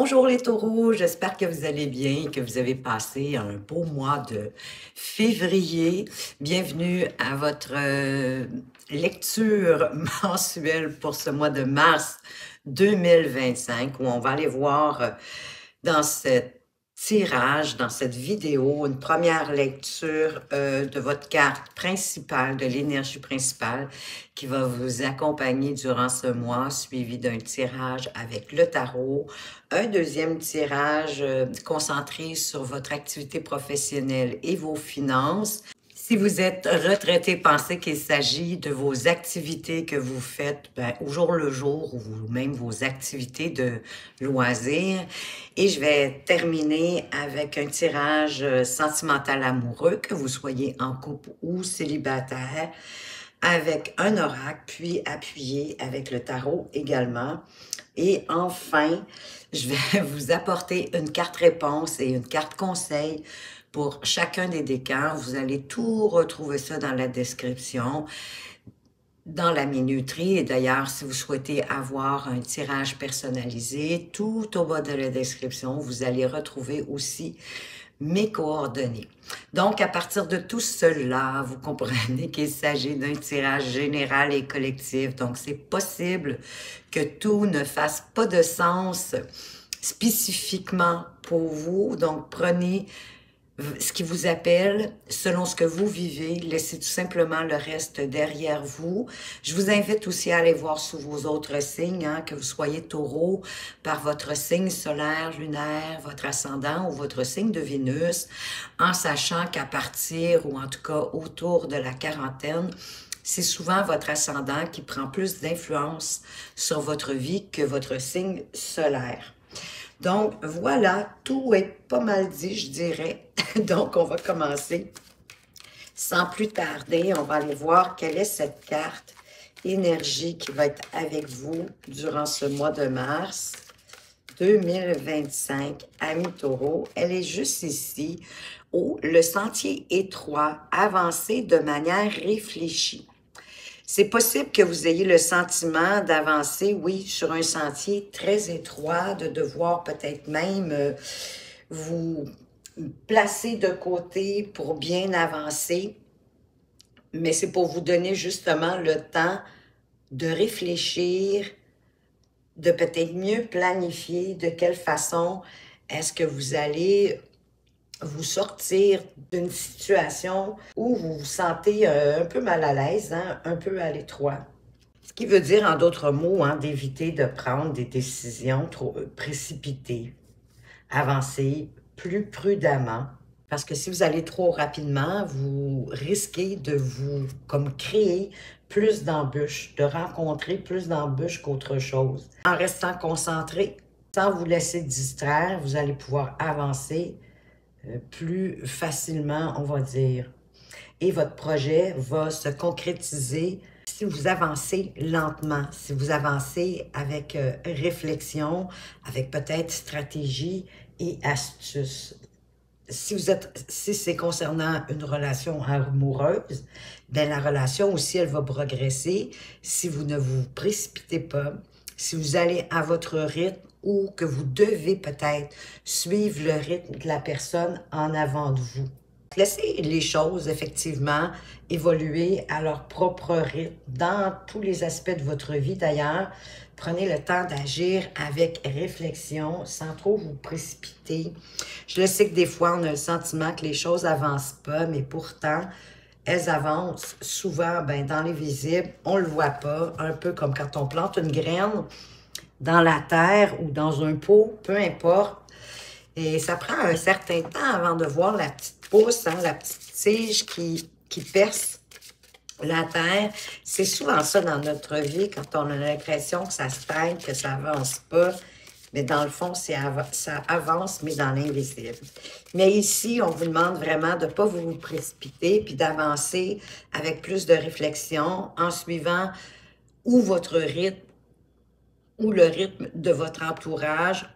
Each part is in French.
Bonjour les taureaux, j'espère que vous allez bien, que vous avez passé un beau mois de février. Bienvenue à votre lecture mensuelle pour ce mois de mars 2025 où on va aller voir dans cette tirage, dans cette vidéo, une première lecture de votre carte principale, de l'énergie principale qui va vous accompagner durant ce mois, suivi d'un tirage avec le tarot, un deuxième tirage concentré sur votre activité professionnelle et vos finances. Si vous êtes retraité, pensez qu'il s'agit de vos activités que vous faites au jour le jour ou même vos activités de loisirs. Et je vais terminer avec un tirage sentimental amoureux, que vous soyez en couple ou célibataire, avec un oracle, puis appuyé avec le tarot également. Et enfin, je vais vous apporter une carte réponse et une carte conseil pour chacun des décans. Vous allez tout retrouver ça dans la description, dans la minuterie. Et d'ailleurs, si vous souhaitez avoir un tirage personnalisé, tout au bas de la description, vous allez retrouver aussi mes coordonnées. Donc, à partir de tout cela, vous comprenez qu'il s'agit d'un tirage général et collectif. Donc, c'est possible que tout ne fasse pas de sens spécifiquement pour vous. Donc, prenez ce qui vous appelle, selon ce que vous vivez, laissez tout simplement le reste derrière vous. Je vous invite aussi à aller voir sous vos autres signes, que vous soyez taureau, par votre signe solaire, lunaire, votre ascendant ou votre signe de Vénus, en sachant qu'à partir, ou en tout cas autour de la quarantaine, c'est souvent votre ascendant qui prend plus d'influence sur votre vie que votre signe solaire. Donc, voilà, tout est pas mal dit, je dirais. Donc, on va commencer. Sans plus tarder, on va aller voir quelle est cette carte énergie qui va être avec vous durant ce mois de mars 2025, amis taureaux. Elle est juste ici, le sentier étroit, avancé de manière réfléchie. C'est possible que vous ayez le sentiment d'avancer, oui, sur un sentier très étroit, de devoir peut-être même vous placer de côté pour bien avancer. Mais c'est pour vous donner justement le temps de réfléchir, de peut-être mieux planifier de quelle façon est-ce que vous allez vous sortir d'une situation où vous vous sentez un peu mal à l'aise, un peu à l'étroit. Ce qui veut dire, en d'autres mots, d'éviter de prendre des décisions trop précipitées, avancer plus prudemment, parce que si vous allez trop rapidement, vous risquez de vous créer plus d'embûches, de rencontrer plus d'embûches qu'autre chose. En restant concentré, sans vous laisser distraire, vous allez pouvoir avancer plus facilement, on va dire. Et votre projet va se concrétiser si vous avancez lentement, si vous avancez avec réflexion, avec peut-être stratégie et astuce. Si c'est concernant une relation amoureuse, bien la relation aussi, elle va progresser si vous ne vous précipitez pas, si vous allez à votre rythme ou que vous devez peut-être suivre le rythme de la personne en avant de vous. Laissez les choses, effectivement, évoluer à leur propre rythme dans tous les aspects de votre vie. D'ailleurs, prenez le temps d'agir avec réflexion, sans trop vous précipiter. Je le sais que des fois, on a le sentiment que les choses n'avancent pas, mais pourtant, elles avancent souvent dans l'invisible. On ne le voit pas, un peu comme quand on plante une graine dans la terre ou dans un pot, peu importe. Et ça prend un certain temps avant de voir la petite pousse, la petite tige qui perce la terre. C'est souvent ça dans notre vie, quand on a l'impression que ça stagne, que ça avance pas. Mais dans le fond, ça avance, mais dans l'invisible. Mais ici, on vous demande vraiment de ne pas vous précipiter, puis d'avancer avec plus de réflexion, en suivant ou votre rythme, ou le rythme de votre entourage,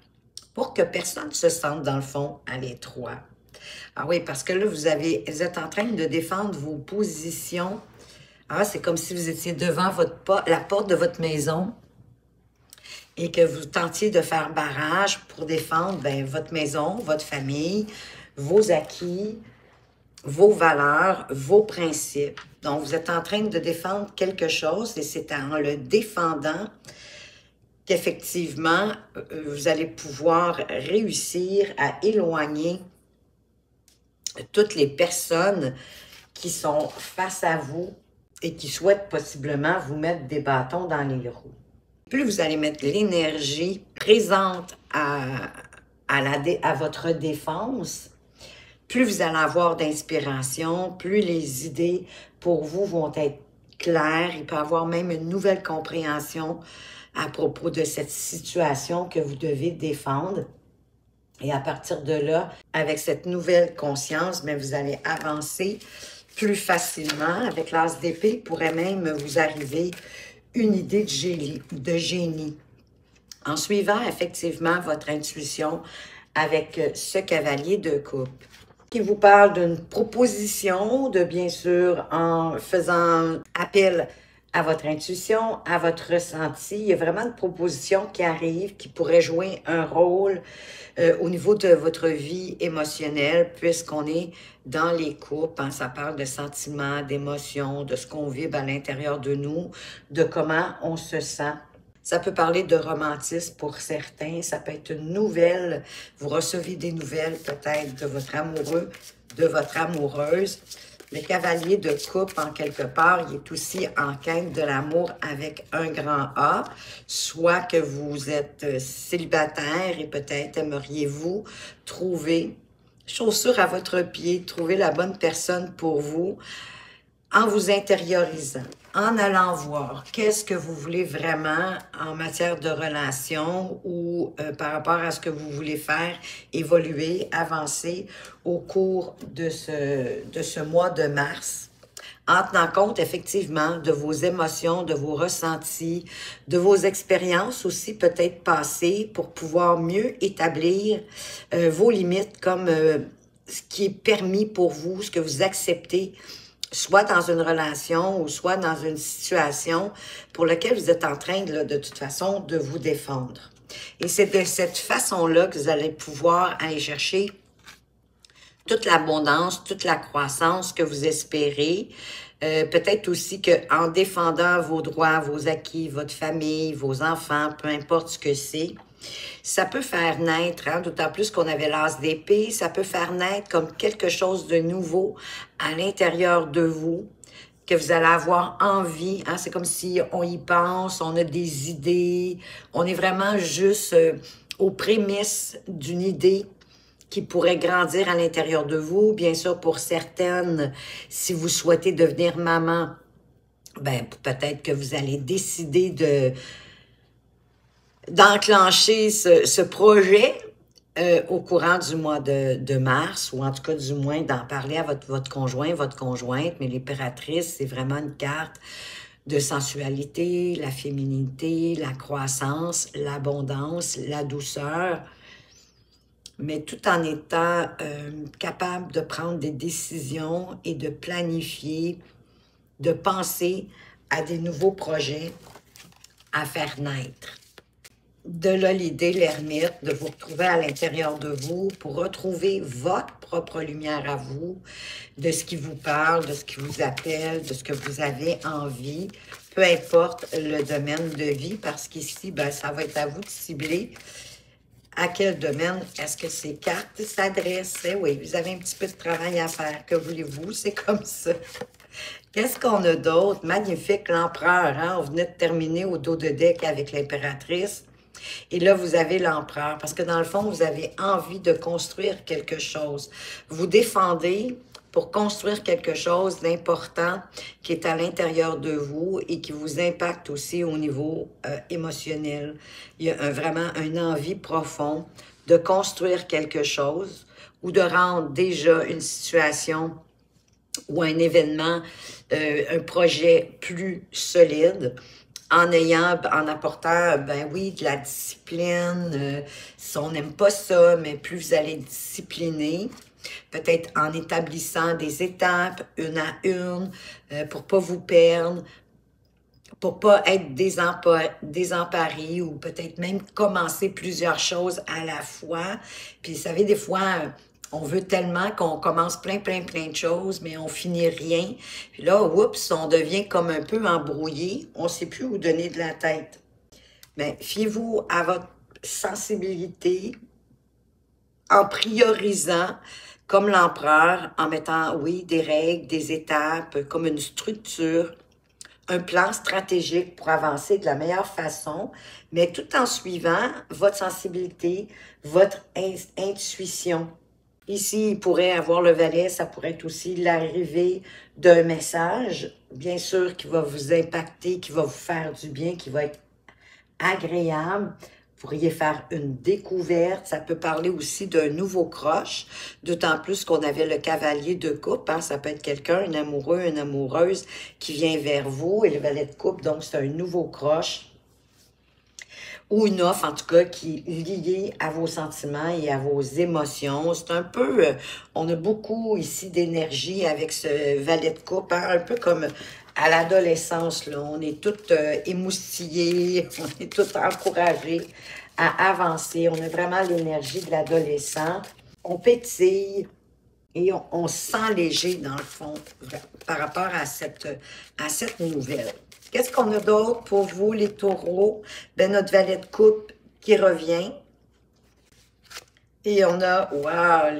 pour que personne ne se sente, dans le fond, à l'étroit. Ah oui, parce que là, vous êtes en train de défendre vos positions. C'est comme si vous étiez devant la porte de votre maison et que vous tentiez de faire barrage pour défendre votre maison, votre famille, vos acquis, vos valeurs, vos principes. Donc, vous êtes en train de défendre quelque chose et c'est en le défendant qu'effectivement, vous allez pouvoir réussir à éloigner toutes les personnes qui sont face à vous et qui souhaitent possiblement vous mettre des bâtons dans les roues. Plus vous allez mettre l'énergie présente à votre défense, plus vous allez avoir d'inspiration, plus les idées pour vous vont être claires. Il peut y avoir même une nouvelle compréhension à propos de cette situation que vous devez défendre. Et à partir de là, avec cette nouvelle conscience, mais vous allez avancer plus facilement. Avec l'as d'épée, pourrait même vous arriver une idée de génie. En suivant effectivement votre intuition avec ce cavalier de coupe, qui vous parle d'une proposition, de bien sûr en faisant appel à votre intuition, à votre ressenti. Il y a vraiment une proposition qui arrive, qui pourrait jouer un rôle au niveau de votre vie émotionnelle, puisqu'on est dans les couples. Hein, ça parle de sentiments, d'émotions, de ce qu'on vibre à l'intérieur de nous, de comment on se sent. Ça peut parler de romantisme pour certains, ça peut être une nouvelle. Vous recevez des nouvelles peut-être de votre amoureux, de votre amoureuse. Le cavalier de coupe, en quelque part, il est aussi en quête de l'amour avec un grand A, soit que vous êtes célibataire et peut-être aimeriez-vous trouver chaussure à votre pied, trouver la bonne personne pour vous, en vous intériorisant, en allant voir qu'est-ce que vous voulez vraiment en matière de relation ou par rapport à ce que vous voulez faire, évoluer, avancer au cours de ce mois de mars, en tenant compte effectivement de vos émotions, de vos ressentis, de vos expériences aussi peut-être passées pour pouvoir mieux établir vos limites comme ce qui est permis pour vous, ce que vous acceptez, soit dans une relation ou soit dans une situation pour laquelle vous êtes en train, de toute façon, de vous défendre. Et c'est de cette façon-là que vous allez pouvoir aller chercher toute l'abondance, toute la croissance que vous espérez. Peut-être aussi qu'en défendant vos droits, vos acquis, votre famille, vos enfants, peu importe ce que c'est, ça peut faire naître, hein, d'autant plus qu'on avait l'as d'épée, ça peut faire naître comme quelque chose de nouveau à l'intérieur de vous, que vous allez avoir envie. Hein, c'est comme si on y pense, on a des idées, on est vraiment juste aux prémices d'une idée qui pourrait grandir à l'intérieur de vous. Bien sûr, pour certaines, si vous souhaitez devenir maman, ben peut-être que vous allez décider d'enclencher ce projet au courant du mois de mars, ou en tout cas du moins d'en parler à votre conjoint, votre conjointe. Mais l'impératrice, c'est vraiment une carte de sensualité, la féminité, la croissance, l'abondance, la douceur, mais tout en étant capable de prendre des décisions et de planifier, de penser à des nouveaux projets à faire naître. De là, l'idée, l'ermite, de vous retrouver à l'intérieur de vous pour retrouver votre propre lumière à vous, de ce qui vous parle, de ce qui vous appelle, de ce que vous avez envie, peu importe le domaine de vie, parce qu'ici, ben, ça va être à vous de cibler à quel domaine est-ce que ces cartes s'adressent. Eh oui, vous avez un petit peu de travail à faire, que voulez-vous, c'est comme ça. Qu'est-ce qu'on a d'autre? Magnifique, l'empereur, hein? On venait de terminer au dos de deck avec l'impératrice. Et là, vous avez l'empereur, parce que dans le fond, vous avez envie de construire quelque chose. Vous défendez pour construire quelque chose d'important qui est à l'intérieur de vous et qui vous impacte aussi au niveau émotionnel. Il y a vraiment une envie profonde de construire quelque chose ou de rendre déjà une situation ou un événement, un projet plus solide, en apportant, ben oui, de la discipline. Si on n'aime pas ça, mais plus vous allez discipliner, peut-être en établissant des étapes, une à une, pour pas vous perdre, pour pas être désemparé ou peut-être même commencer plusieurs choses à la fois. Puis, vous savez, des fois, on veut tellement qu'on commence plein de choses, mais on finit rien. Puis là, oups, on devient comme un peu embrouillé. On sait plus où donner de la tête. Mais fiez-vous à votre sensibilité en priorisant comme l'empereur, en mettant, oui, des règles, des étapes, comme une structure, un plan stratégique pour avancer de la meilleure façon, mais tout en suivant votre sensibilité, votre intuition. Ici, il pourrait avoir le valet, ça pourrait être aussi l'arrivée d'un message, bien sûr, qui va vous impacter, qui va vous faire du bien, qui va être agréable. Vous pourriez faire une découverte. Ça peut parler aussi d'un nouveau croche, d'autant plus qu'on avait le cavalier de coupe. Hein? Ça peut être quelqu'un, un amoureux, une amoureuse qui vient vers vous et le valet de coupe, donc c'est un nouveau croche ou une offre, en tout cas, qui est liée à vos sentiments et à vos émotions. C'est un peu, on a beaucoup ici d'énergie avec ce valet de coupe, hein? Un peu comme à l'adolescence, là. On est toutes émoustillés, on est toutes encouragés à avancer. On a vraiment l'énergie de l'adolescent. On pétille et on se sent léger, dans le fond, par rapport à cette nouvelle. Qu'est-ce qu'on a d'autre pour vous, les taureaux? Ben, notre valet de coupe qui revient. Et on a, wow,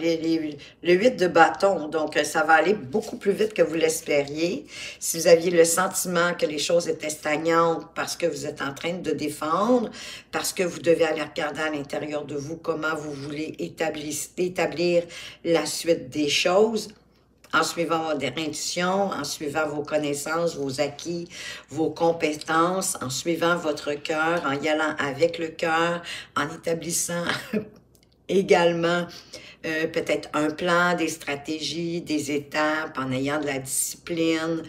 le 8 de bâton. Donc, ça va aller beaucoup plus vite que vous l'espériez. Si vous aviez le sentiment que les choses étaient stagnantes parce que vous êtes en train de défendre, parce que vous devez aller regarder à l'intérieur de vous comment vous voulez établir la suite des choses, en suivant votre intuition, en suivant vos connaissances, vos acquis, vos compétences, en suivant votre cœur, en y allant avec le cœur, en établissant également peut-être un plan, des stratégies, des étapes, en ayant de la discipline.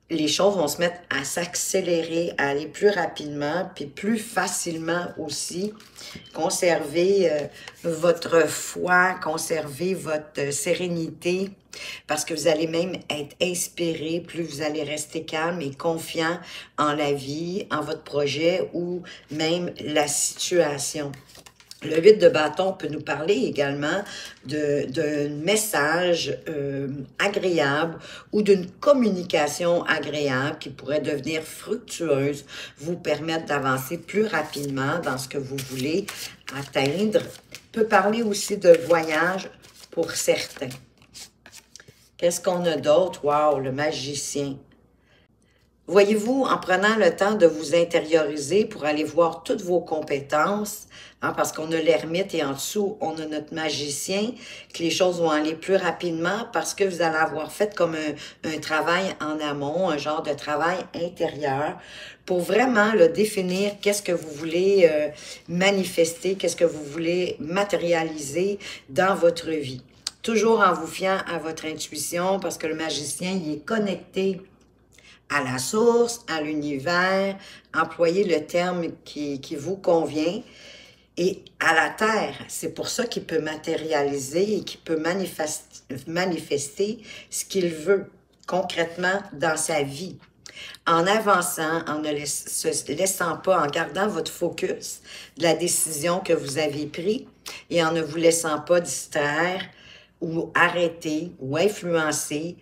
Les choses vont se mettre à s'accélérer, à aller plus rapidement, puis plus facilement aussi. Conservez votre foi, conservez votre sérénité, parce que vous allez même être inspiré, plus vous allez rester calme et confiant en la vie, en votre projet ou même la situation. Le 8 de bâton peut nous parler également d'un message agréable ou d'une communication agréable qui pourrait devenir fructueuse, vous permettre d'avancer plus rapidement dans ce que vous voulez atteindre. Peut parler aussi de voyage pour certains. Qu'est-ce qu'on a d'autre? Wow, le magicien. Voyez-vous, en prenant le temps de vous intérioriser pour aller voir toutes vos compétences, hein, parce qu'on a l'ermite et en dessous, on a notre magicien, que les choses vont aller plus rapidement parce que vous allez avoir fait comme un travail en amont, un genre de travail intérieur, pour vraiment le définir qu'est-ce que vous voulez manifester, qu'est-ce que vous voulez matérialiser dans votre vie. Toujours en vous fiant à votre intuition, parce que le magicien, il est connecté à la source, à l'univers, employez le terme qui vous convient, et à la terre. C'est pour ça qu'il peut matérialiser et qu'il peut manifester ce qu'il veut concrètement dans sa vie. En avançant, en ne se laissant pas, en gardant votre focus de la décision que vous avez prise et en ne vous laissant pas distraire ou arrêter ou influencer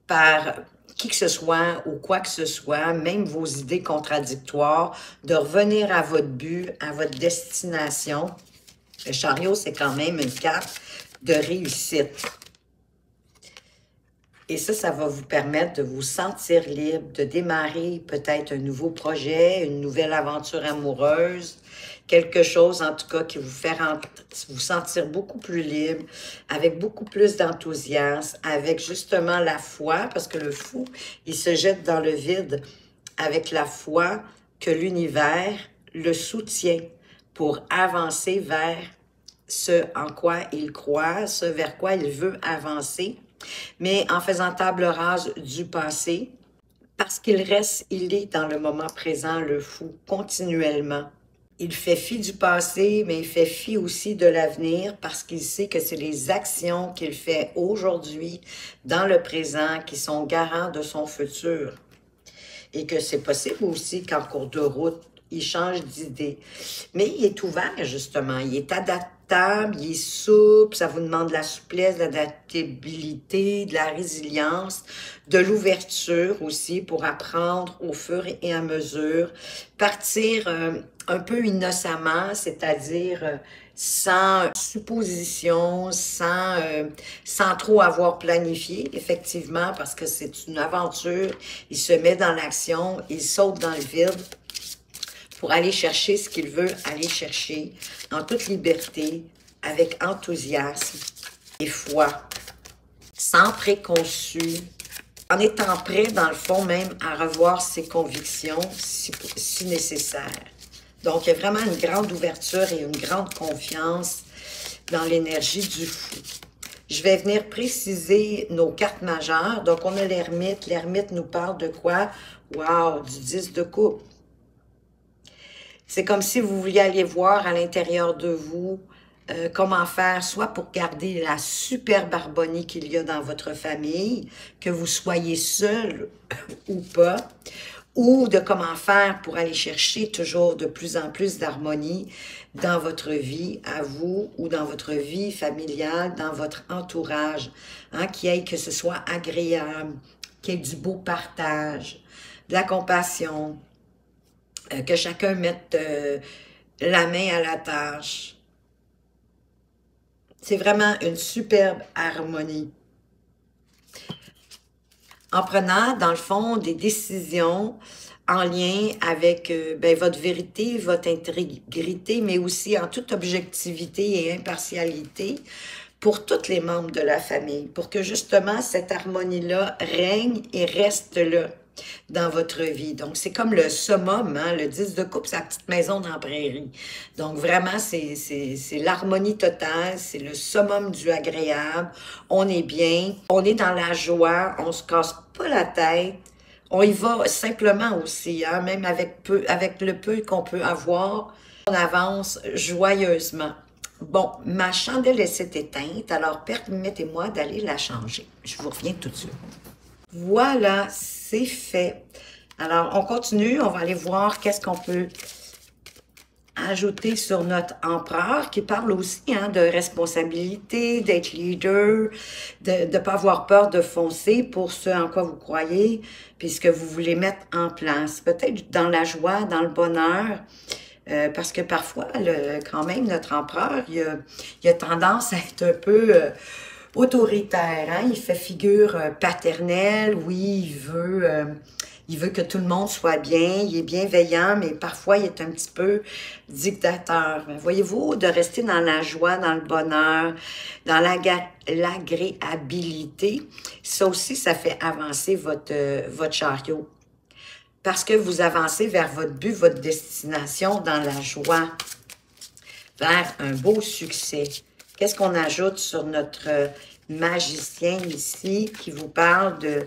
par qui que ce soit ou quoi que ce soit, même vos idées contradictoires, de revenir à votre but, à votre destination. Le chariot, c'est quand même une carte de réussite. Et ça va vous permettre de vous sentir libre, de démarrer peut-être un nouveau projet, une nouvelle aventure amoureuse, quelque chose en tout cas qui vous fait vous sentir beaucoup plus libre, avec beaucoup plus d'enthousiasme, avec justement la foi, parce que le fou, il se jette dans le vide avec la foi que l'univers le soutient pour avancer vers ce en quoi il croit, ce vers quoi il veut avancer, mais en faisant table rase du passé, parce qu'il est dans le moment présent, le fou, continuellement. Il fait fi du passé, mais il fait fi aussi de l'avenir parce qu'il sait que c'est les actions qu'il fait aujourd'hui, dans le présent, qui sont garants de son futur. et que c'est possible aussi qu'en cours de route, il change d'idée. Mais il est ouvert, justement. Il est adaptable, il est souple, ça vous demande de la souplesse, de l'adaptabilité, de la résilience, de l'ouverture aussi pour apprendre au fur et à mesure. Partir un peu innocemment, c'est-à-dire sans supposition, sans trop avoir planifié, effectivement, parce que c'est une aventure. Il se met dans l'action, il saute dans le vide pour aller chercher ce qu'il veut aller chercher en toute liberté, avec enthousiasme et foi, sans préconçu, en étant prêt, dans le fond, même à revoir ses convictions si nécessaire. Donc, il y a vraiment une grande ouverture et une grande confiance dans l'énergie du fou. Je vais venir préciser nos cartes majeures. Donc, on a l'ermite. L'ermite nous parle de quoi? Wow, du 10 de coupe. C'est comme si vous vouliez aller voir à l'intérieur de vous comment faire, soit pour garder la superbe harmonie qu'il y a dans votre famille, que vous soyez seul ou pas, ou de comment faire pour aller chercher toujours de plus en plus d'harmonie dans votre vie à vous ou dans votre vie familiale, dans votre entourage, hein, que ce soit agréable, qu'il y ait du beau partage, de la compassion, que chacun mette la main à la tâche. C'est vraiment une superbe harmonie. En prenant, dans le fond, des décisions en lien avec votre vérité, votre intégrité, mais aussi en toute objectivité et impartialité pour tous les membres de la famille, pour que justement cette harmonie-là règne et reste là dans votre vie. Donc, c'est comme le summum, hein, le 10 de coupe, sa petite maison dans la prairie. Donc, vraiment, c'est l'harmonie totale, c'est le summum du agréable. On est bien, on est dans la joie, on se casse pas la tête. On y va simplement aussi, hein, même avec le peu qu'on peut avoir, on avance joyeusement. Bon, ma chandelle s'est éteinte, alors permettez-moi d'aller la changer. Je vous reviens tout de suite. Voilà, c'est fait. Alors, on continue. On va aller voir qu'est-ce qu'on peut ajouter sur notre empereur, qui parle aussi hein, de responsabilité, d'être leader, de ne pas avoir peur de foncer pour ce en quoi vous croyez, puis ce que vous voulez mettre en place. Peut-être dans la joie, dans le bonheur, parce que parfois, quand même, notre empereur, il a tendance à être un peu autoritaire, hein? Il fait figure paternelle, oui, il veut que tout le monde soit bien, il est bienveillant, mais parfois il est un petit peu dictateur. Voyez-vous, de rester dans la joie, dans le bonheur, dans l'agréabilité, ça aussi, ça fait avancer votre chariot. Parce que vous avancez vers votre but, votre destination, dans la joie, vers un beau succès. Qu'est-ce qu'on ajoute sur notre magicien ici qui vous parle de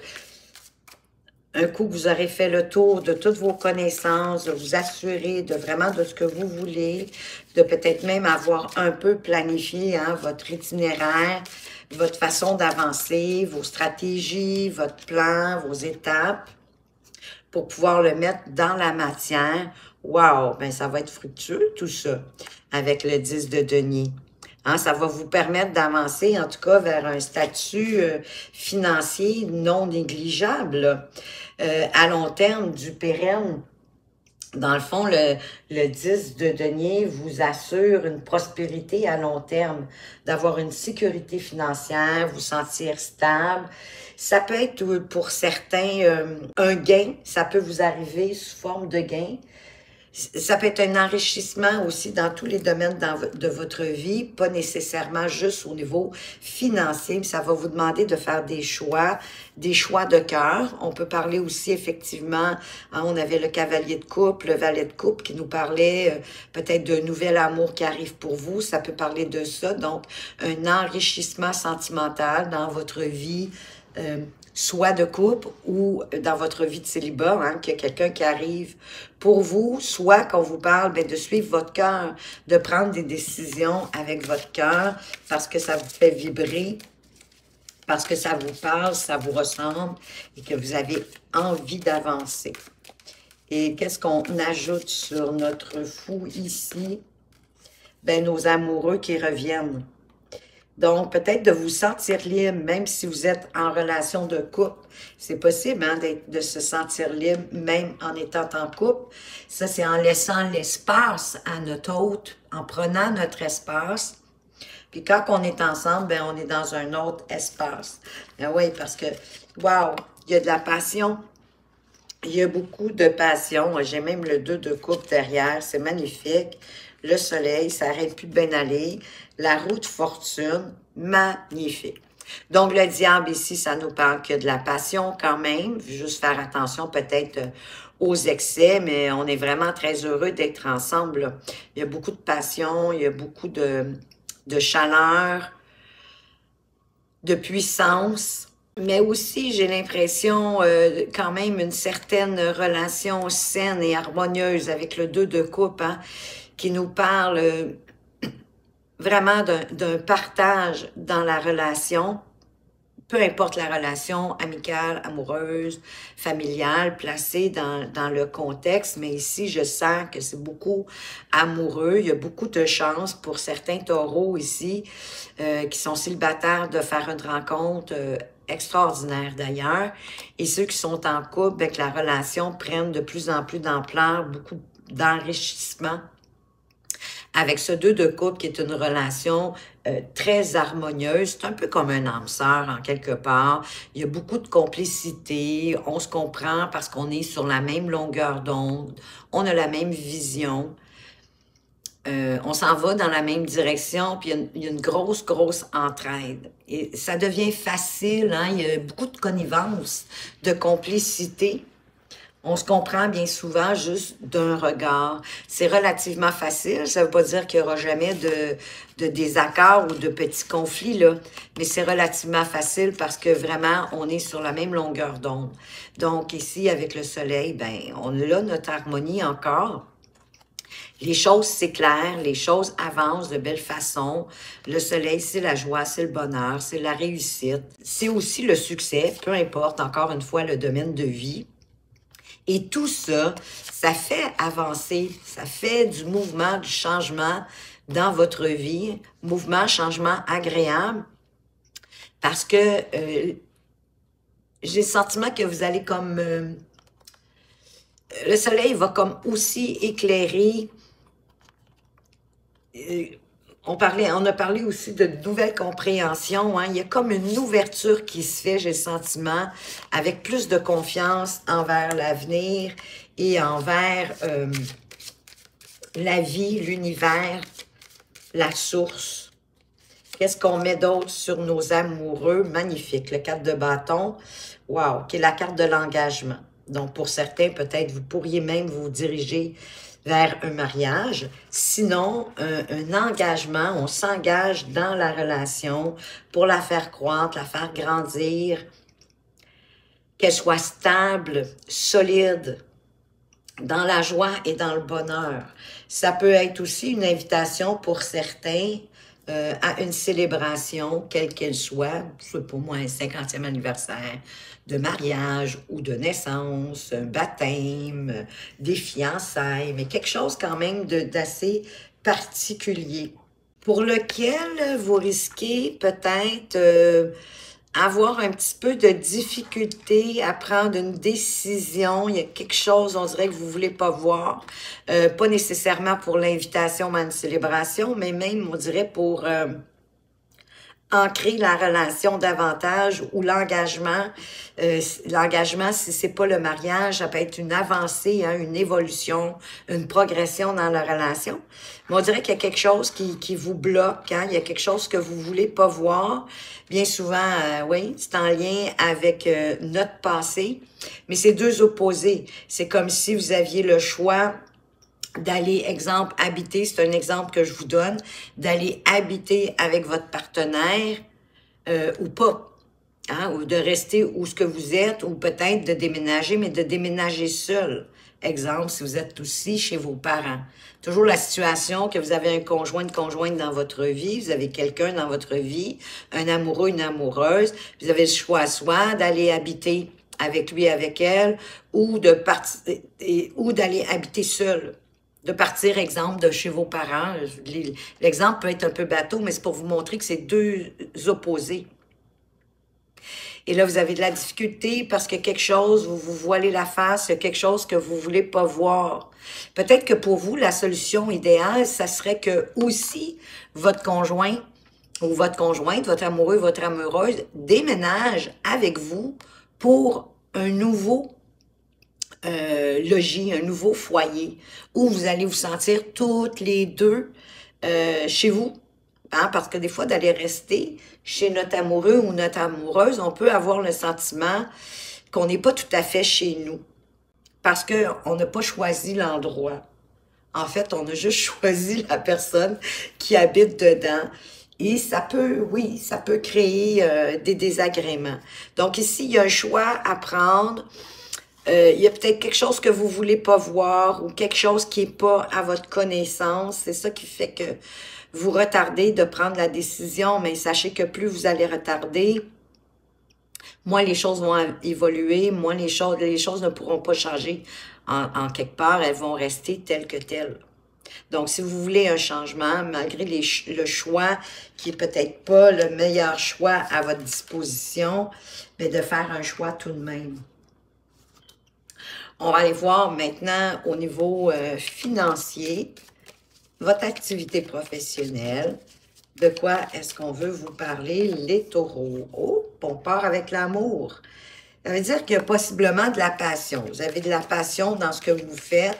un coup que vous aurez fait le tour de toutes vos connaissances, de vous assurer de vraiment de ce que vous voulez, de peut-être même avoir un peu planifié hein, votre itinéraire, votre façon d'avancer, vos stratégies, votre plan, vos étapes, pour pouvoir le mettre dans la matière. Wow, ben ça va être fructueux tout ça, avec le 10 de denier. Hein, ça va vous permettre d'avancer, en tout cas, vers un statut financier non négligeable, à long terme, du pérenne. Dans le fond, le 10 de denier vous assure une prospérité à long terme, d'avoir une sécurité financière, vous sentir stable. Ça peut être pour certains un gain, ça peut vous arriver sous forme de gain. Ça peut être un enrichissement aussi dans tous les domaines de votre vie, pas nécessairement juste au niveau financier, mais ça va vous demander de faire des choix de cœur. On peut parler aussi effectivement, hein, on avait le cavalier de coupe, le valet de coupe qui nous parlait peut-être d'un nouvel amour qui arrive pour vous, ça peut parler de ça, donc un enrichissement sentimental dans votre vie, soit de couple ou dans votre vie de célibat, hein, qu'il y a quelqu'un qui arrive pour vous, soit qu'on vous parle de suivre votre cœur, de prendre des décisions avec votre cœur parce que ça vous fait vibrer parce que ça vous parle, ça vous ressemble et que vous avez envie d'avancer. Et qu'est-ce qu'on ajoute sur notre fou ici? Ben, nos amoureux qui reviennent. Donc, peut-être de vous sentir libre, même si vous êtes en relation de couple. C'est possible hein, de se sentir libre, même en étant en couple. Ça, c'est en laissant l'espace à notre autre, en prenant notre espace. Puis quand on est ensemble, ben, on est dans un autre espace. Ben oui, parce que, wow, il y a de la passion. Il y a beaucoup de passion. J'ai même le 2 de coupe derrière. C'est magnifique. Le soleil, ça n'arrête plus de bien aller. La roue de fortune, magnifique. Donc, le diable ici, ça nous parle qu'il y a de la passion quand même. Juste faire attention peut-être aux excès, mais on est vraiment très heureux d'être ensemble, là. Il y a beaucoup de passion, il y a beaucoup de chaleur, de puissance. Mais aussi, j'ai l'impression quand même une certaine relation saine et harmonieuse avec le 2 de coupe, hein, qui nous parle vraiment d'un partage dans la relation, peu importe la relation amicale, amoureuse, familiale, placée dans le contexte, mais ici, je sens que c'est beaucoup amoureux. Il y a beaucoup de chances pour certains taureaux ici qui sont célibataires de faire une rencontre extraordinaire d'ailleurs. Et ceux qui sont en couple, ben, que la relation prenne de plus en plus d'ampleur, beaucoup d'enrichissement avec ce 2 de couple qui est une relation très harmonieuse. C'est un peu comme un âme sœur en quelque part. Il y a beaucoup de complicité. On se comprend parce qu'on est sur la même longueur d'onde. On a la même vision. On s'en va dans la même direction, puis il y a une grosse, grosse entraide. Et ça devient facile, hein? Il y a beaucoup de connivence, de complicité. On se comprend bien souvent juste d'un regard. C'est relativement facile. Ça ne veut pas dire qu'il n'y aura jamais de désaccords ou de petits conflits, là. Mais c'est relativement facile parce que vraiment, on est sur la même longueur d'onde. Donc ici, avec le soleil, ben, on a notre harmonie encore. Les choses s'éclairent, les choses avancent de belle façon. Le soleil, c'est la joie, c'est le bonheur, c'est la réussite. C'est aussi le succès, peu importe, encore une fois, le domaine de vie. Et tout ça, ça fait avancer, ça fait du mouvement, du changement dans votre vie, mouvement, changement agréable, parce que j'ai le sentiment que vous allez comme... le soleil va comme aussi éclairer... on a parlé aussi de nouvelles compréhensions. Hein. Il y a comme une ouverture qui se fait, j'ai le sentiment, avec plus de confiance envers l'avenir et envers la vie, l'univers, la source. Qu'est-ce qu'on met d'autre sur nos amoureux? Magnifique. Le 4 de bâton, wow, qui est la carte de l'engagement. Donc, pour certains, peut-être, vous pourriez même vous diriger vers un mariage. Sinon, un engagement, on s'engage dans la relation pour la faire croître, la faire grandir, qu'elle soit stable, solide, dans la joie et dans le bonheur. Ça peut être aussi une invitation pour certains à une célébration, quelle qu'elle soit, je sais pas moi, un 50e anniversaire de mariage ou de naissance, un baptême, des fiançailles, mais quelque chose quand même d'assez particulier, pour lequel vous risquez peut-être avoir un petit peu de difficulté à prendre une décision. Il y a quelque chose, on dirait que vous voulez pas voir. Pas nécessairement pour l'invitation à une célébration, mais même, on dirait, pour ancrer la relation davantage ou l'engagement. L'engagement, si c'est pas le mariage, ça peut être une avancée, hein, une évolution, une progression dans la relation. Mais on dirait qu'il y a quelque chose qui vous bloque, hein? Il y a quelque chose que vous voulez pas voir. Bien souvent, oui, c'est en lien avec notre passé, mais c'est deux opposés. C'est comme si vous aviez le choix d'aller, exemple, habiter, c'est un exemple que je vous donne, d'aller habiter avec votre partenaire ou pas, hein, ou de rester où ce que vous êtes, ou peut-être de déménager, mais de déménager seul, Exemple, si vous êtes aussi chez vos parents. Toujours la situation que vous avez un conjoint, une conjointe dans votre vie, vous avez quelqu'un dans votre vie, un amoureux, une amoureuse, vous avez le choix soit d'aller habiter avec lui, avec elle, ou de partir, ou d'aller habiter seul. De partir, exemple, de chez vos parents. L'exemple peut être un peu bateau, mais c'est pour vous montrer que c'est deux opposés. Et là, vous avez de la difficulté parce que quelque chose, vous vous voilez la face, il y a quelque chose que vous voulez pas voir. Peut-être que pour vous, la solution idéale, ça serait que aussi votre conjoint ou votre conjointe, votre amoureux, votre amoureuse déménage avec vous pour un nouveau logis, un nouveau foyer où vous allez vous sentir toutes les deux chez vous. Hein, parce que des fois, d'aller rester chez notre amoureux ou notre amoureuse, on peut avoir le sentiment qu'on n'est pas tout à fait chez nous. Parce qu'on n'a pas choisi l'endroit. En fait, on a juste choisi la personne qui habite dedans. Et ça peut, oui, ça peut créer des désagréments. Donc ici, il y a un choix à prendre. Il y a peut-être quelque chose que vous voulez pas voir ou quelque chose qui est pas à votre connaissance. C'est ça qui fait que vous retardez de prendre la décision, mais sachez que plus vous allez retarder, moins les choses vont évoluer, moins les choses ne pourront pas changer en quelque part, elles vont rester telles que telles. Donc, si vous voulez un changement, malgré le choix qui est peut-être pas le meilleur choix à votre disposition, mais de faire un choix tout de même. On va aller voir maintenant au niveau financier, votre activité professionnelle. De quoi est-ce qu'on veut vous parler, les taureaux? Oh, on part avec l'amour. Ça veut dire qu'il y a possiblement de la passion. Vous avez de la passion dans ce que vous faites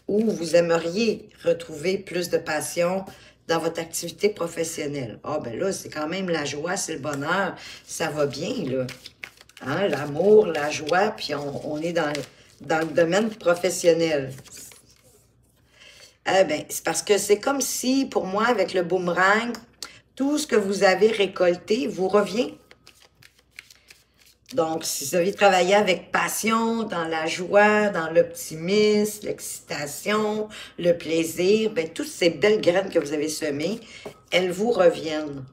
ou vous aimeriez retrouver plus de passion dans votre activité professionnelle. Ah, ben là, c'est quand même la joie, c'est le bonheur. Ça va bien, là. Hein? L'amour, la joie, puis on est dans le domaine professionnel. Eh bien, c'est parce que c'est comme si, pour moi, avec le boomerang, tout ce que vous avez récolté vous revient. Donc, si vous avez travaillé avec passion, dans la joie, dans l'optimisme, l'excitation, le plaisir, bien, toutes ces belles graines que vous avez semées, elles vous reviennent.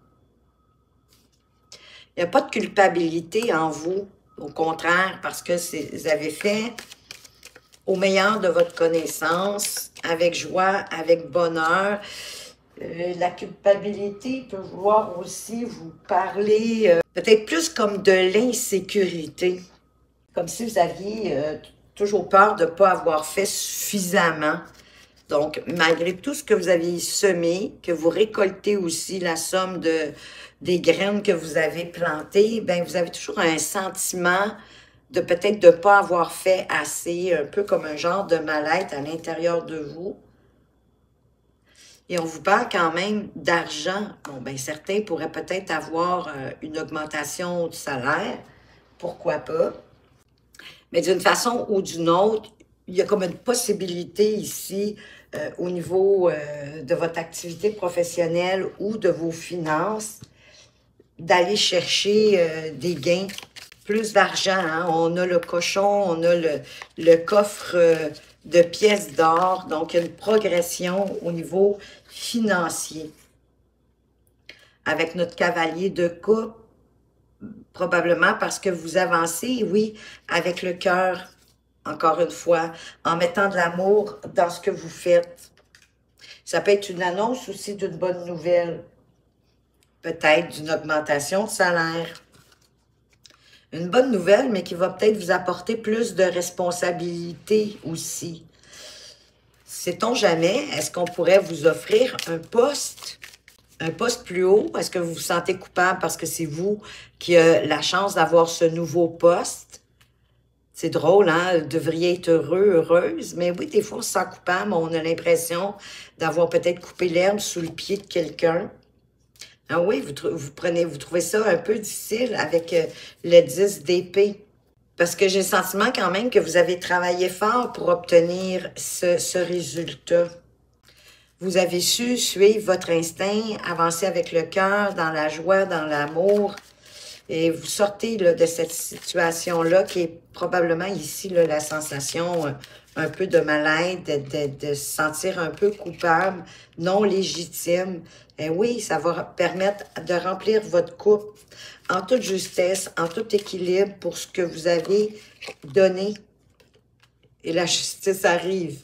Il n'y a pas de culpabilité en vous, au contraire, parce que vous avez fait au meilleur de votre connaissance, avec joie, avec bonheur. La culpabilité peut vouloir aussi vous parler peut-être plus comme de l'insécurité. Comme si vous aviez toujours peur de ne pas avoir fait suffisamment. Donc, malgré tout ce que vous avez semé, que vous récoltez aussi la somme des graines que vous avez plantées, bien, vous avez toujours un sentiment de peut-être de ne pas avoir fait assez, un peu comme un genre de mal-être à l'intérieur de vous. Et on vous parle quand même d'argent. Bon, bien, certains pourraient peut-être avoir une augmentation de salaire. Pourquoi pas? Mais d'une façon ou d'une autre, il y a comme une possibilité ici au niveau de votre activité professionnelle ou de vos finances d'aller chercher des gains, plus d'argent. Hein? On a le cochon, on a le coffre de pièces d'or, donc une progression au niveau financier. Avec notre cavalier de coupe, probablement parce que vous avancez, oui, avec le cœur, encore une fois, en mettant de l'amour dans ce que vous faites. Ça peut être une annonce aussi d'une bonne nouvelle, peut-être d'une augmentation de salaire. Une bonne nouvelle, mais qui va peut-être vous apporter plus de responsabilité aussi. Sait-on jamais, est-ce qu'on pourrait vous offrir un poste plus haut? Est-ce que vous vous sentez coupable parce que c'est vous qui avez la chance d'avoir ce nouveau poste? C'est drôle, hein? Vous devriez être heureux, heureuse. Mais oui, des fois, on se sent coupable. On a l'impression d'avoir peut-être coupé l'herbe sous le pied de quelqu'un. Ah oui, vous trouvez ça un peu difficile avec le 10 d'épée. Parce que j'ai le sentiment quand même que vous avez travaillé fort pour obtenir ce résultat. Vous avez su suivre votre instinct, avancer avec le cœur, dans la joie, dans l'amour. Et vous sortez là, de cette situation-là qui est probablement ici là, la sensation un peu de mal-être, de se sentir un peu coupable, non légitime. Et oui, ça va permettre de remplir votre couple en toute justesse, en tout équilibre pour ce que vous avez donné. Et la justice arrive.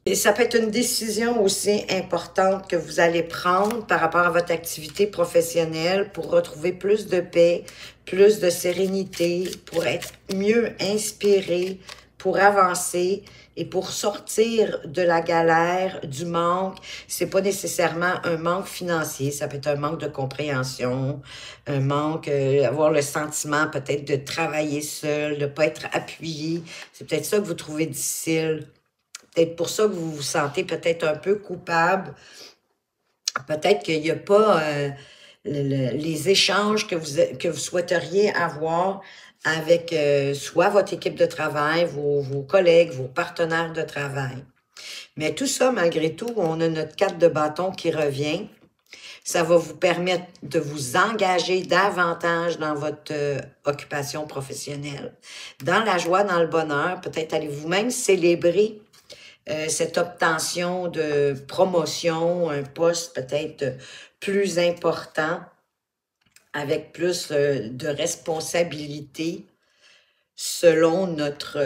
Et ça peut être une décision aussi importante que vous allez prendre par rapport à votre activité professionnelle pour retrouver plus de paix, plus de sérénité, pour être mieux inspiré, pour avancer et pour sortir de la galère, du manque. C'est pas nécessairement un manque financier, ça peut être un manque de compréhension, un manque, avoir le sentiment peut-être de travailler seul, de pas être appuyé. C'est peut-être ça que vous trouvez difficile. Peut-être pour ça que vous vous sentez peut-être un peu coupable. Peut-être qu'il n'y a pas les échanges que vous souhaiteriez avoir avec soit votre équipe de travail, vos collègues, vos partenaires de travail. Mais tout ça, malgré tout, on a notre carte de bâton qui revient. Ça va vous permettre de vous engager davantage dans votre occupation professionnelle. Dans la joie, dans le bonheur, peut-être allez-vous même célébrer cette obtention de promotion, un poste peut-être plus important, avec plus de responsabilités selon notre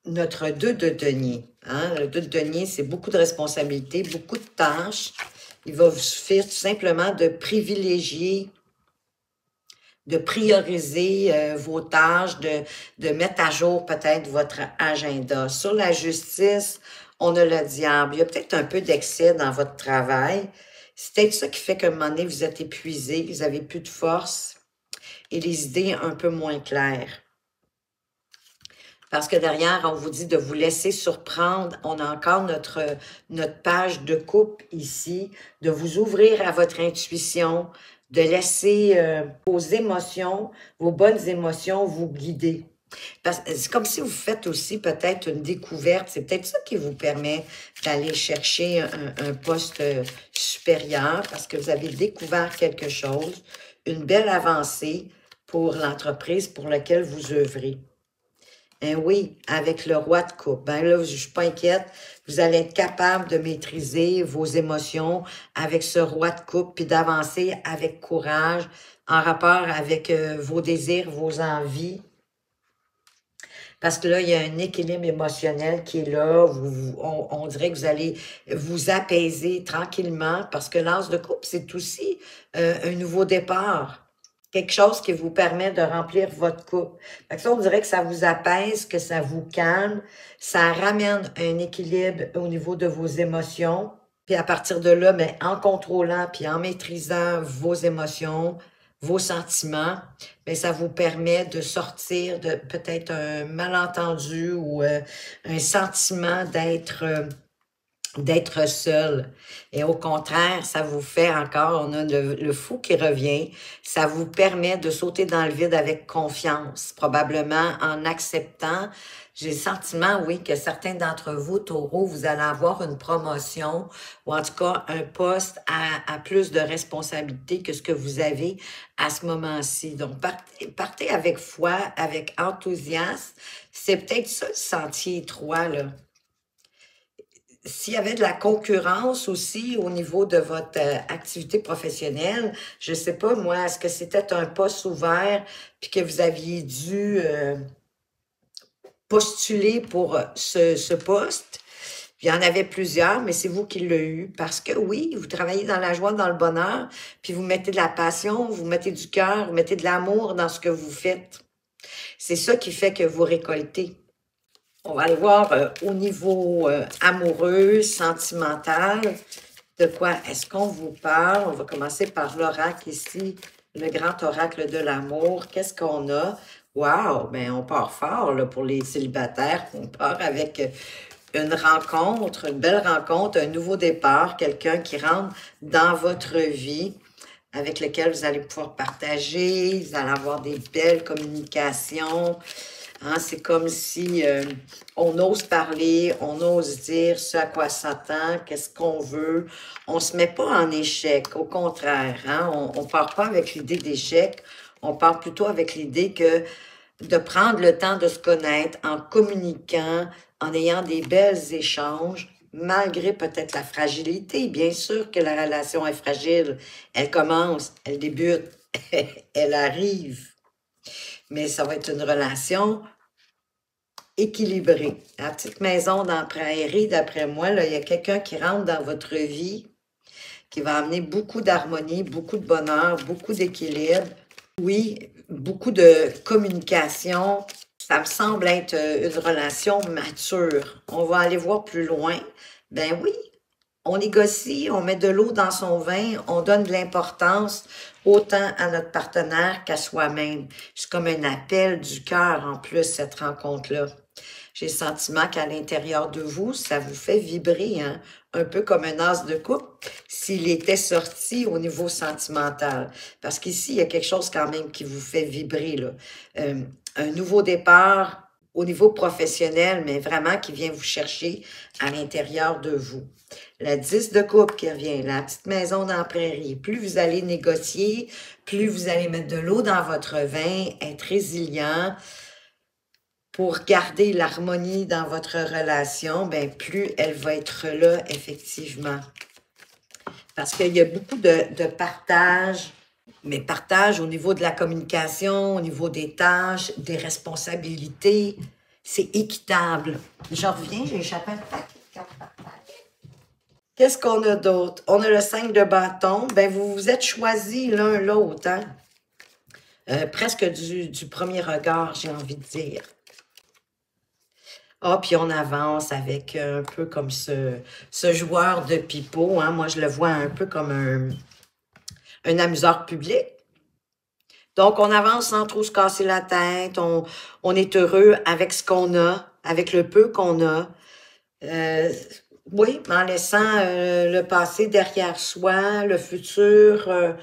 2 de denier. Hein? Le 2 de denier, c'est beaucoup de responsabilités, beaucoup de tâches. Il va vous suffire tout simplement de privilégier, de prioriser vos tâches, de mettre à jour peut-être votre agenda. Sur la justice, on a le diable. Il y a peut-être un peu d'excès dans votre travail. C'est peut-être ça qui fait qu'à un moment donné, vous êtes épuisé, vous avez plus de force et les idées un peu moins claires. Parce que derrière, on vous dit de vous laisser surprendre. On a encore notre page de coupe ici, de vous ouvrir à votre intuition, de laisser vos émotions, vos bonnes émotions vous guider. C'est comme si vous faites aussi peut-être une découverte. C'est peut-être ça qui vous permet d'aller chercher un poste supérieur parce que vous avez découvert quelque chose, une belle avancée pour l'entreprise pour laquelle vous œuvrez. Ben oui, avec le roi de coupe. Ben là, je suis pas inquiète. Vous allez être capable de maîtriser vos émotions avec ce roi de coupe, puis d'avancer avec courage en rapport avec vos désirs, vos envies. Parce que là, il y a un équilibre émotionnel qui est là. On dirait que vous allez vous apaiser tranquillement parce que l'as de coupe, c'est aussi un nouveau départ. Quelque chose qui vous permet de remplir votre coupe. Fait que ça, on dirait que ça vous apaise, que ça vous calme, ça ramène un équilibre au niveau de vos émotions. Puis à partir de là, mais en contrôlant puis en maîtrisant vos émotions, vos sentiments, bien, ça vous permet de sortir de peut-être un malentendu ou un sentiment d'être seul. Et au contraire, ça vous fait encore, on a le fou qui revient, ça vous permet de sauter dans le vide avec confiance, probablement en acceptant. J'ai le sentiment, oui, que certains d'entre vous, Taureau, vous allez avoir une promotion ou en tout cas un poste à plus de responsabilité que ce que vous avez à ce moment-ci. Donc, partez avec foi, avec enthousiasme. C'est peut-être ça le sentier étroit, là. S'il y avait de la concurrence aussi au niveau de votre activité professionnelle, je sais pas, moi, est-ce que c'était un poste ouvert puis que vous aviez dû postuler pour ce poste? Puis il y en avait plusieurs, mais c'est vous qui l'avez eu. Parce que oui, vous travaillez dans la joie, dans le bonheur, puis vous mettez de la passion, vous mettez du cœur, vous mettez de l'amour dans ce que vous faites. C'est ça qui fait que vous récoltez. On va aller voir au niveau amoureux, sentimental, de quoi est-ce qu'on vous parle. On va commencer par l'oracle ici, le grand oracle de l'amour. Qu'est-ce qu'on a? Wow! Ben on part fort là, pour les célibataires. On part avec une rencontre, une belle rencontre, un nouveau départ, quelqu'un qui rentre dans votre vie, avec lequel vous allez pouvoir partager, vous allez avoir des belles communications. Hein, c'est comme si on ose parler, on ose dire ce à quoi s'attend, qu'est-ce qu'on veut. On se met pas en échec, au contraire. Hein, on part pas avec l'idée d'échec. On part plutôt avec l'idée que de prendre le temps de se connaître en communiquant, en ayant des belles échanges, malgré peut-être la fragilité. Bien sûr que la relation est fragile. Elle commence, elle débute, elle arrive. Mais ça va être une relation équilibrée. La petite maison dans la prairie, d'après moi, là, il y a quelqu'un qui rentre dans votre vie qui va amener beaucoup d'harmonie, beaucoup de bonheur, beaucoup d'équilibre. Oui, beaucoup de communication. Ça me semble être une relation mature. On va aller voir plus loin. Ben oui, on négocie, on met de l'eau dans son vin, on donne de l'importance autant à notre partenaire qu'à soi-même. C'est comme un appel du cœur en plus, cette rencontre-là. J'ai le sentiment qu'à l'intérieur de vous, ça vous fait vibrer, hein? Un peu comme un as de coupe, s'il était sorti au niveau sentimental. Parce qu'ici, il y a quelque chose quand même qui vous fait vibrer, là. Un nouveau départ au niveau professionnel, mais vraiment qui vient vous chercher à l'intérieur de vous. La 10 de coupe qui revient, la petite maison dans la prairie. Plus vous allez négocier, plus vous allez mettre de l'eau dans votre vin, être résilient, pour garder l'harmonie dans votre relation, ben plus elle va être là, effectivement. Parce qu'il y a beaucoup de partage, mais partage au niveau de la communication, au niveau des tâches, des responsabilités. C'est équitable. Je reviens, j'ai échappé un paquet. Qu'est-ce qu'on a d'autre? On a le 5 de bâton. Ben, vous vous êtes choisis l'un l'autre, hein? Presque du premier regard, j'ai envie de dire. Ah, puis on avance avec un peu comme ce joueur de pipeau, hein? Moi, je le vois un peu comme un amuseur public. Donc, on avance sans trop se casser la tête. On est heureux avec ce qu'on a, avec le peu qu'on a. Oui, en laissant le passé derrière soi, le futur,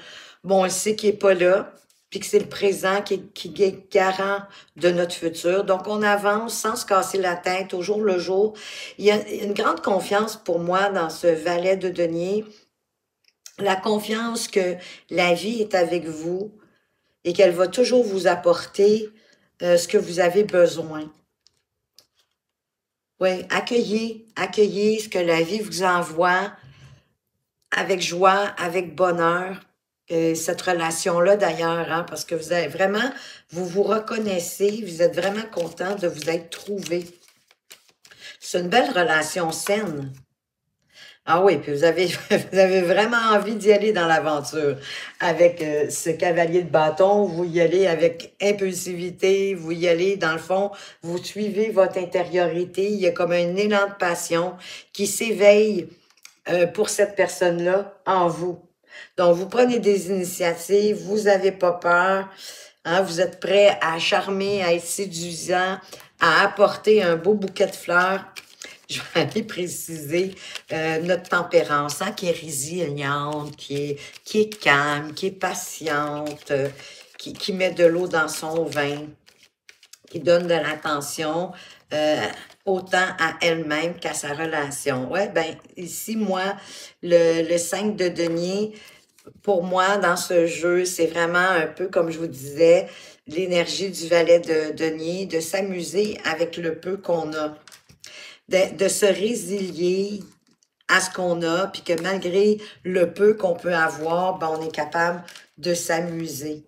bon, on le sait qu'il n'est pas là, puis que c'est le présent qui est garant de notre futur. Donc, on avance sans se casser la tête au jour le jour. Il y a une grande confiance pour moi dans ce valet de denier, la confiance que la vie est avec vous et qu'elle va toujours vous apporter ce que vous avez besoin. Oui, accueillez ce que la vie vous envoie avec joie, avec bonheur. Cette relation-là, d'ailleurs, hein, parce que vous avez vraiment, vous vous reconnaissez, vous êtes vraiment content de vous être trouvé. C'est une belle relation saine. Ah oui, puis vous avez, vous avez vraiment envie d'y aller dans l'aventure. Avec ce cavalier de bâton, vous y allez avec impulsivité, vous y allez, dans le fond, vous suivez votre intériorité. Il y a comme un élan de passion qui s'éveille pour cette personne-là en vous. Donc, vous prenez des initiatives, vous n'avez pas peur, hein, vous êtes prêt à charmer, à être séduisant, à apporter un beau bouquet de fleurs. Je vais aller préciser notre tempérance, hein, qui est résiliente, qui est calme, qui est patiente, qui met de l'eau dans son vin, qui donne de l'attention autant à elle-même qu'à sa relation. Ouais, ben ici, moi, le 5 de denier, pour moi, dans ce jeu, c'est vraiment un peu, comme je vous disais, l'énergie du valet de denier, de s'amuser avec le peu qu'on a, de se résilier à ce qu'on a, puis que malgré le peu qu'on peut avoir, ben, on est capable de s'amuser.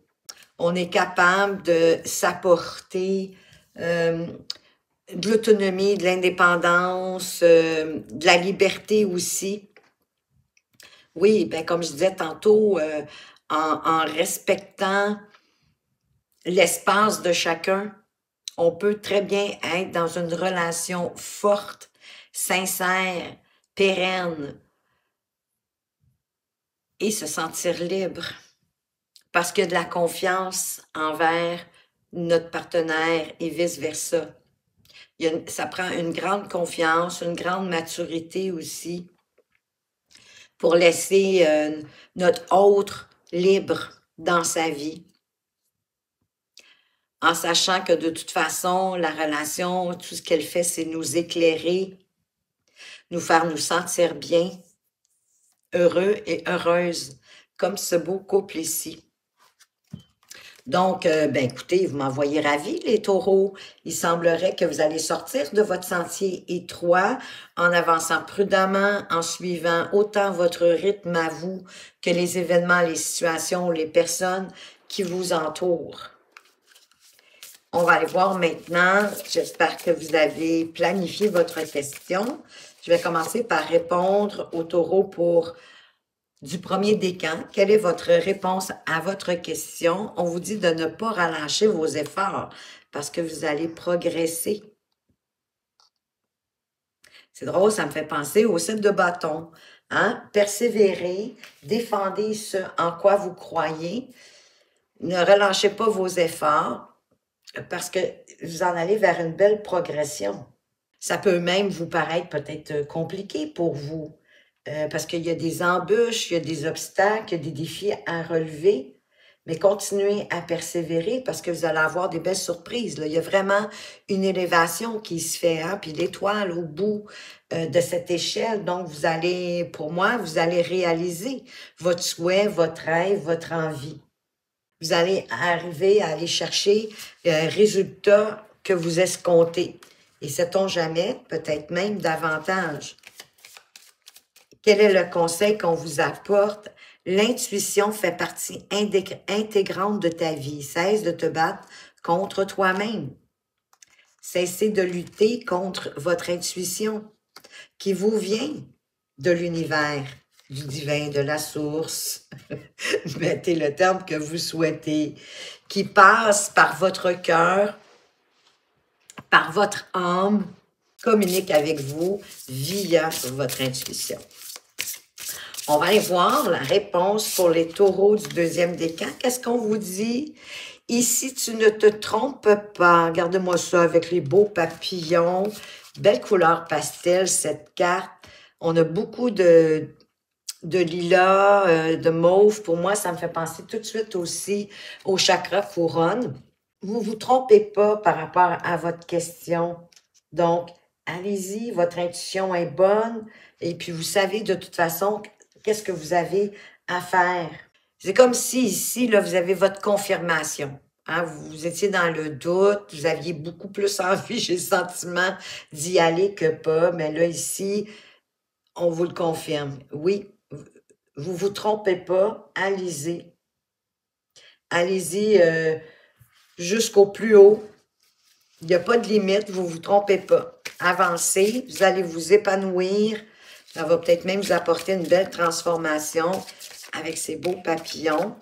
On est capable de s'apporter de l'autonomie, de l'indépendance, de la liberté aussi. Oui, ben comme je disais tantôt, en respectant l'espace de chacun, on peut très bien être dans une relation forte, sincère, pérenne et se sentir libre parce qu'il y a de la confiance envers notre partenaire et vice-versa. Ça prend une grande confiance, une grande maturité aussi pour laisser notre autre libre dans sa vie. En sachant que de toute façon, la relation, tout ce qu'elle fait, c'est nous éclairer, nous faire nous sentir bien, heureux et heureuses, comme ce beau couple ici. Donc, ben écoutez, vous m'envoyez ravi, les taureaux. Il semblerait que vous allez sortir de votre sentier étroit en avançant prudemment, en suivant autant votre rythme à vous que les événements, les situations, les personnes qui vous entourent. On va aller voir maintenant. J'espère que vous avez planifié votre question. Je vais commencer par répondre au taureau pour du premier décan. Quelle est votre réponse à votre question? On vous dit de ne pas relâcher vos efforts parce que vous allez progresser. C'est drôle, ça me fait penser au 7 de bâton. Hein? Persévérez, défendez ce en quoi vous croyez. Ne relâchez pas vos efforts parce que vous en allez vers une belle progression. Ça peut même vous paraître peut-être compliqué pour vous, parce qu'il y a des embûches, il y a des obstacles, il y a des défis à relever, mais continuez à persévérer parce que vous allez avoir des belles surprises. Là. Il y a vraiment une élévation qui se fait, hein, puis l'étoile au bout de cette échelle. Donc, vous allez, pour moi, vous allez réaliser votre souhait, votre rêve, votre envie. Vous allez arriver à aller chercher le résultat que vous escomptez. Et sait-on jamais, peut-être même davantage. Quel est le conseil qu'on vous apporte? L'intuition fait partie intégrante de ta vie. Cesse de te battre contre toi-même. Cessez de lutter contre votre intuition qui vous vient de l'univers, du divin, de la source. Mettez le terme que vous souhaitez, qui passe par votre cœur, par votre âme, communique avec vous via votre intuition. On va aller voir la réponse pour les taureaux du deuxième décan. Qu'est-ce qu'on vous dit? Ici, tu ne te trompes pas. Regardez-moi ça avec les beaux papillons. Belle couleur pastel, cette carte. On a beaucoup de lilas, de mauve. Pour moi, ça me fait penser tout de suite aussi au chakra couronne. Vous vous trompez pas par rapport à votre question. Donc, allez-y, votre intuition est bonne et puis vous savez de toute façon qu'est-ce que vous avez à faire. C'est comme si ici, là, vous avez votre confirmation. Hein? Vous étiez dans le doute, vous aviez beaucoup plus envie, j'ai le sentiment, d'y aller que pas. Mais là, ici, on vous le confirme. Oui, vous vous trompez pas, allez-y. Allez-y jusqu'au plus haut. Il n'y a pas de limite, vous ne vous trompez pas. Avancez, vous allez vous épanouir. Ça va peut-être même vous apporter une belle transformation avec ces beaux papillons.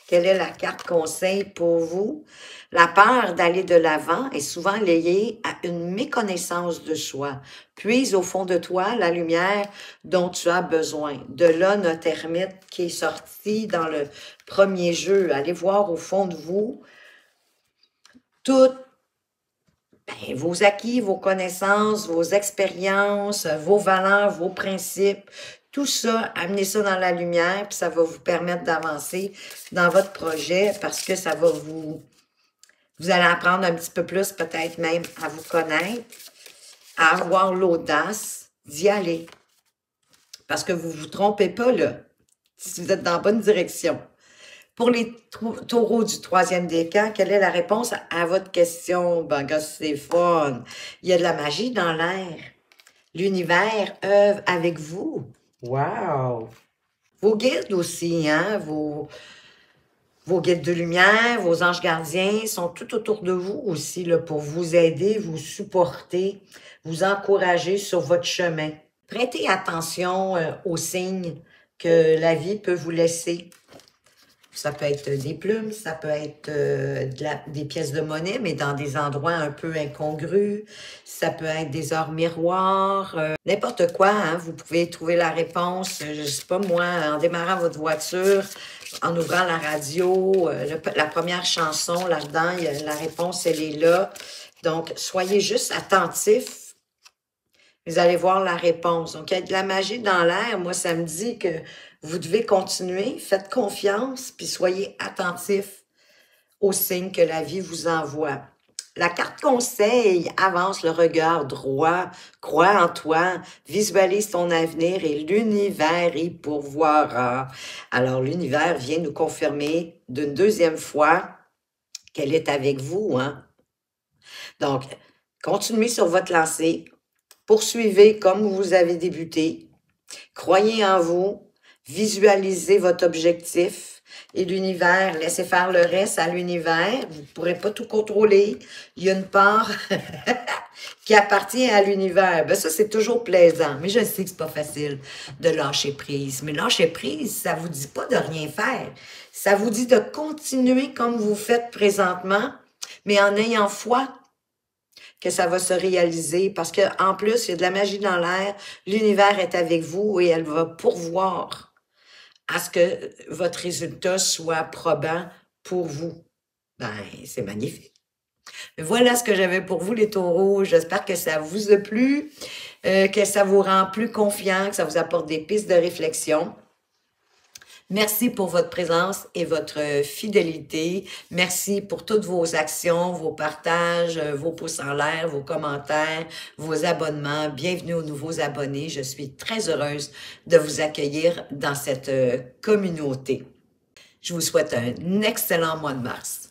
Quelle est la carte conseil pour vous? La peur d'aller de l'avant est souvent liée à une méconnaissance de soi. Puise au fond de toi la lumière dont tu as besoin. De là, notre ermite qui est sorti dans le premier jeu. Allez voir au fond de vous toutes vos acquis, vos connaissances, vos expériences, vos valeurs, vos principes, tout ça, amenez ça dans la lumière, puis ça va vous permettre d'avancer dans votre projet parce que ça va vous allez apprendre un petit peu plus, peut-être même à vous connaître, à avoir l'audace d'y aller. Parce que vous ne vous trompez pas, là, si vous êtes dans la bonne direction. Pour les taureaux du troisième décan, quelle est la réponse à votre question? Ben, gars, c'est fun. Il y a de la magie dans l'air. L'univers œuvre avec vous. Wow! Vos guides aussi, hein? Vos guides de lumière, vos anges gardiens sont tout autour de vous aussi là, pour vous aider, vous supporter, vous encourager sur votre chemin. Prêtez attention aux signes que la vie peut vous laisser. Ça peut être des plumes, ça peut être des pièces de monnaie, mais dans des endroits un peu incongrus. Ça peut être des ors miroirs, n'importe quoi. Hein, vous pouvez trouver la réponse, je sais pas moi, en démarrant votre voiture, en ouvrant la radio, la première chanson là-dedans, la réponse, elle est là. Donc, soyez juste attentifs. Vous allez voir la réponse. Donc, il y a de la magie dans l'air. Moi, ça me dit que vous devez continuer. Faites confiance, puis soyez attentifs aux signes que la vie vous envoie. La carte conseil avance le regard droit, crois en toi, visualise ton avenir et l'univers y pourvoira. Alors, l'univers vient nous confirmer d'une deuxième fois qu'elle est avec vous, hein. Donc, continuez sur votre lancée, poursuivez comme vous avez débuté, croyez en vous, visualisez votre objectif et l'univers, laissez faire le reste à l'univers. Vous ne pourrez pas tout contrôler. Il y a une part qui appartient à l'univers. Ben ça, c'est toujours plaisant. Mais je sais que c'est pas facile de lâcher prise. Mais lâcher prise, ça vous dit pas de rien faire. Ça vous dit de continuer comme vous faites présentement, mais en ayant foi que ça va se réaliser. Parce que en plus, il y a de la magie dans l'air. L'univers est avec vous et elle va pourvoir à ce que votre résultat soit probant pour vous. Ben, c'est magnifique. Voilà ce que j'avais pour vous, les taureaux. J'espère que ça vous a plu, que ça vous rend plus confiant, que ça vous apporte des pistes de réflexion. Merci pour votre présence et votre fidélité. Merci pour toutes vos actions, vos partages, vos pouces en l'air, vos commentaires, vos abonnements. Bienvenue aux nouveaux abonnés. Je suis très heureuse de vous accueillir dans cette communauté. Je vous souhaite un excellent mois de mars.